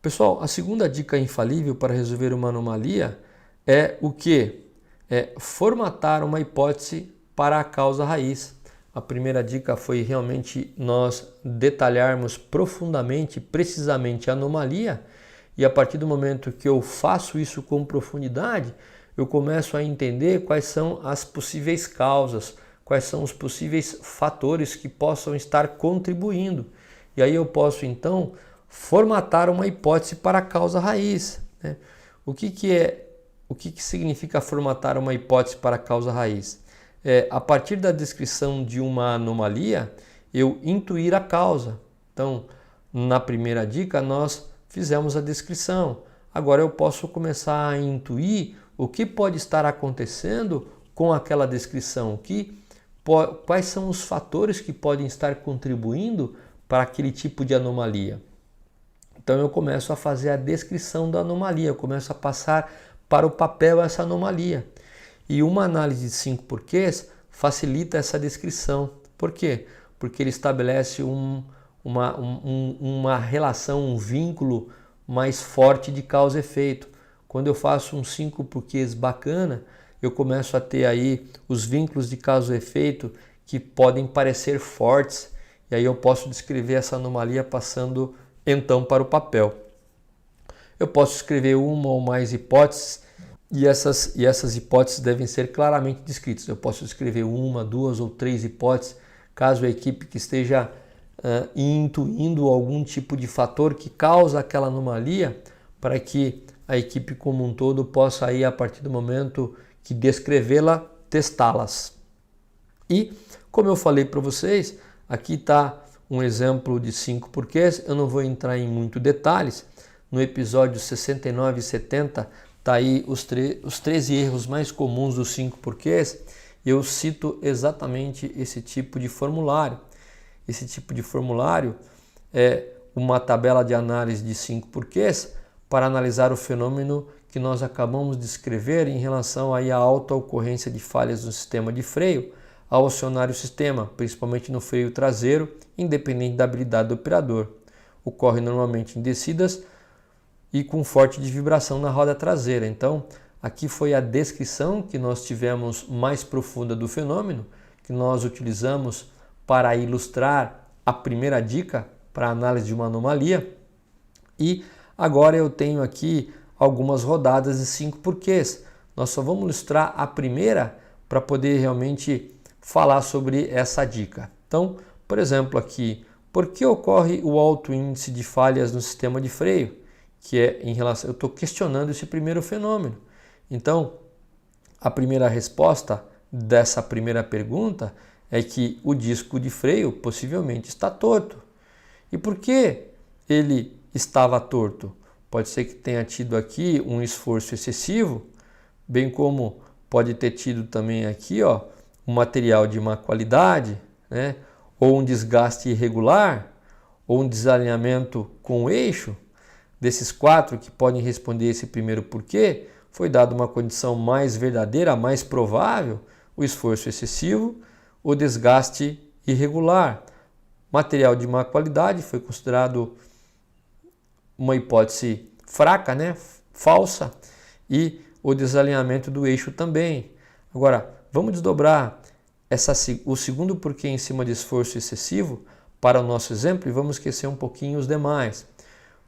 Pessoal, a segunda dica infalível para resolver uma anomalia é o quê? É formatar uma hipótese para a causa raiz. A primeira dica foi realmente nós detalharmos profundamente, precisamente a anomalia, e a partir do momento que eu faço isso com profundidade, eu começo a entender quais são as possíveis causas, quais são os possíveis fatores que possam estar contribuindo. E aí eu posso então formatar uma hipótese para a causa raiz, né? O que significa formatar uma hipótese para a causa raiz? A partir da descrição de uma anomalia, eu intuir a causa. Então, na primeira dica, nós fizemos a descrição. Agora eu posso começar a intuir o que pode estar acontecendo com aquela descrição, quais são os fatores que podem estar contribuindo para aquele tipo de anomalia. Então eu começo a fazer a descrição da anomalia, eu começo a passar para o papel essa anomalia. E uma análise de 5 porquês facilita essa descrição. Por quê? Porque ele estabelece uma relação, um vínculo mais forte de causa e efeito. Quando eu faço um 5 porquês bacana, eu começo a ter aí os vínculos de causa e efeito que podem parecer fortes, e aí eu posso descrever essa anomalia passando então para o papel. Eu posso escrever uma ou mais hipóteses e essas hipóteses devem ser claramente descritas. Eu posso escrever uma, duas ou três hipóteses, caso a equipe que esteja intuindo algum tipo de fator que causa aquela anomalia, para que a equipe como um todo possa aí, a partir do momento que descrevê-la, testá-las. E, como eu falei para vocês, aqui está um exemplo de 5 porquês. Eu não vou entrar em muito detalhes. No episódio 69 e 70 está aí os 13 erros mais comuns dos 5 porquês. Eu cito exatamente esse tipo de formulário. Esse tipo de formulário é uma tabela de análise de 5 porquês para analisar o fenômeno que nós acabamos de descrever em relação aí à alta ocorrência de falhas no sistema de freio ao acionar o sistema, principalmente no freio traseiro, independente da habilidade do operador. Ocorre normalmente em descidas e com forte de vibração na roda traseira. Então, aqui foi a descrição que nós tivemos mais profunda do fenômeno, que nós utilizamos para ilustrar a primeira dica para a análise de uma anomalia. E agora eu tenho aqui algumas rodadas de 5 porquês. Nós só vamos ilustrar a primeira para poder realmente falar sobre essa dica. Então, por exemplo, aqui, por que ocorre o alto índice de falhas no sistema de freio? Que é em relação, eu estou questionando esse primeiro fenômeno. Então, a primeira resposta dessa primeira pergunta é que o disco de freio possivelmente está torto. E por que ele estava torto? Pode ser que tenha tido aqui um esforço excessivo, bem como pode ter tido também aqui, um material de má qualidade, né? Ou um desgaste irregular, ou um desalinhamento com o eixo. Desses 4 que podem responder esse primeiro porquê, foi dada uma condição mais verdadeira, mais provável, o esforço excessivo, o desgaste irregular. Material de má qualidade foi considerado uma hipótese fraca, né? Falsa, e o desalinhamento do eixo também. Agora, vamos desdobrar o segundo porquê em cima de esforço excessivo para o nosso exemplo e vamos esquecer um pouquinho os demais.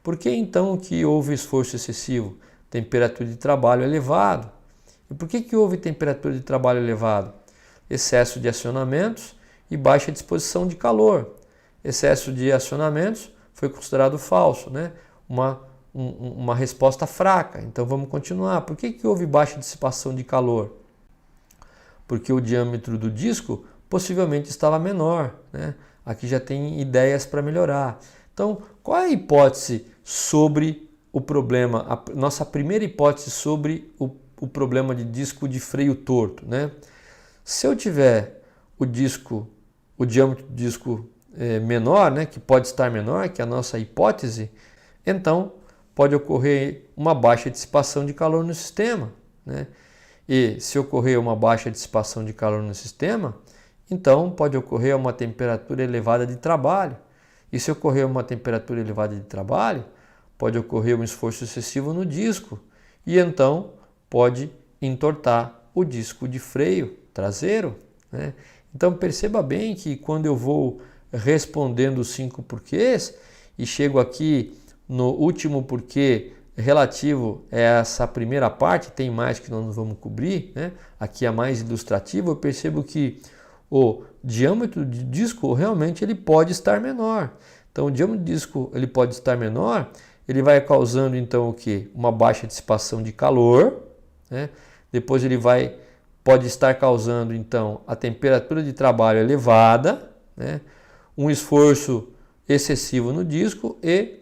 Por que então que houve esforço excessivo? Temperatura de trabalho elevado. E por que houve temperatura de trabalho elevado? Excesso de acionamentos e baixa disposição de calor. Excesso de acionamentos foi considerado falso, né? Uma resposta fraca. Então vamos continuar. Por que houve baixa dissipação de calor? Porque o diâmetro do disco possivelmente estava menor, né? Aqui já tem ideias para melhorar. Então, qual é a hipótese sobre o problema? A nossa primeira hipótese sobre o problema de disco de freio torto, né? Se eu tiver o diâmetro do disco menor, né, que pode estar menor, que é a nossa hipótese, então pode ocorrer uma baixa dissipação de calor no sistema, né? E se ocorrer uma baixa dissipação de calor no sistema, então pode ocorrer uma temperatura elevada de trabalho. E se ocorrer uma temperatura elevada de trabalho, pode ocorrer um esforço excessivo no disco e então pode entortar o disco de freio traseiro, né? Então perceba bem que quando eu vou respondendo os 5 porquês e chego aqui no último porquê relativo a essa primeira parte, tem mais que nós vamos cobrir, né? Aqui é mais ilustrativo, eu percebo que o diâmetro de disco realmente ele pode estar menor. Então o diâmetro de disco ele pode estar menor, ele vai causando então o que? Uma baixa dissipação de calor, né? Depois ele pode estar causando então a temperatura de trabalho elevada, né? Um esforço excessivo no disco e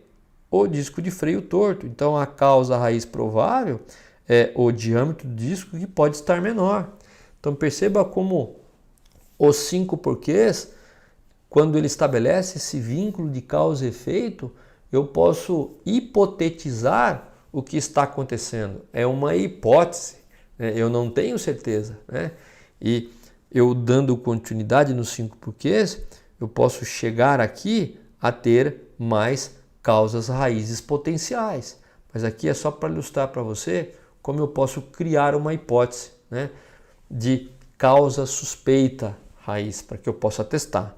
o disco de freio torto. Então a causa raiz provável é o diâmetro do disco que pode estar menor. Então perceba como os 5 porquês, quando ele estabelece esse vínculo de causa e efeito, eu posso hipotetizar o que está acontecendo. É uma hipótese, né? Eu não tenho certeza, né? E eu dando continuidade nos 5 porquês, eu posso chegar aqui a ter mais causas raízes potenciais. Mas aqui é só para ilustrar para você como eu posso criar uma hipótese, né, de causa suspeita raiz, para que eu possa testar.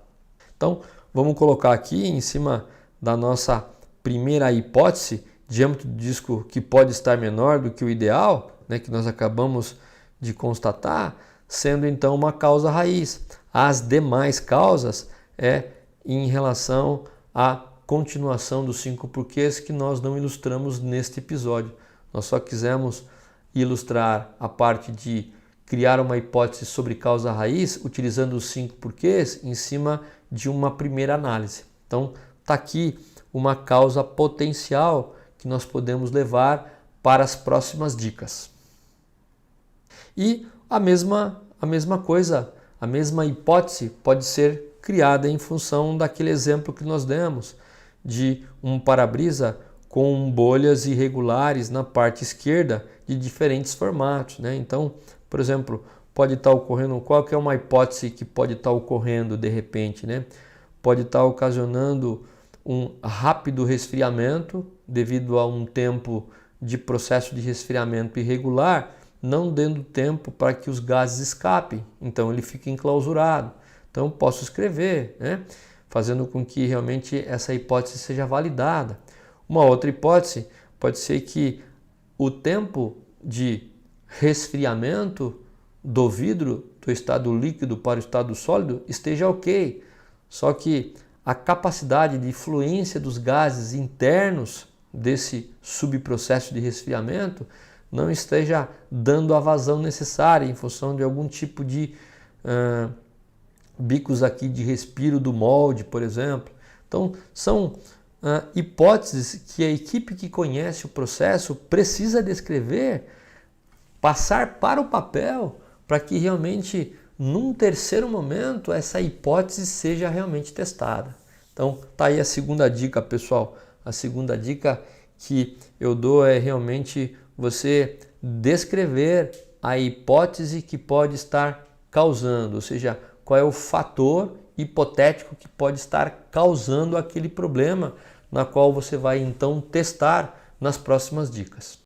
Então, vamos colocar aqui em cima da nossa primeira hipótese, diâmetro do disco que pode estar menor do que o ideal, né, que nós acabamos de constatar, sendo então uma causa raiz. As demais causas é em relação à continuação dos 5 porquês que nós não ilustramos neste episódio. Nós só quisemos ilustrar a parte de criar uma hipótese sobre causa raiz utilizando os 5 porquês em cima de uma primeira análise. Então, está aqui uma causa potencial que nós podemos levar para as próximas dicas. E a mesma coisa, a mesma hipótese pode ser criada em função daquele exemplo que nós demos de um para-brisa com bolhas irregulares na parte esquerda de diferentes formatos, né? Então, por exemplo, pode estar ocorrendo, qual que é uma hipótese que pode estar ocorrendo de repente, né? Pode estar ocasionando um rápido resfriamento devido a um tempo de processo de resfriamento irregular, não dando tempo para que os gases escapem, então ele fica enclausurado. Então posso escrever, né, fazendo com que realmente essa hipótese seja validada. Uma outra hipótese pode ser que o tempo de resfriamento do vidro do estado líquido para o estado sólido esteja ok, só que a capacidade de fluência dos gases internos desse subprocesso de resfriamento não esteja dando a vazão necessária em função de algum tipo de bicos aqui de respiro do molde, por exemplo. Então, são hipóteses que a equipe que conhece o processo precisa descrever, passar para o papel, para que realmente, num terceiro momento, essa hipótese seja realmente testada. Então, tá aí a segunda dica, pessoal. A segunda dica que eu dou é realmente você descrever a hipótese que pode estar causando, ou seja, qual é o fator hipotético que pode estar causando aquele problema, na qual você vai então testar nas próximas dicas.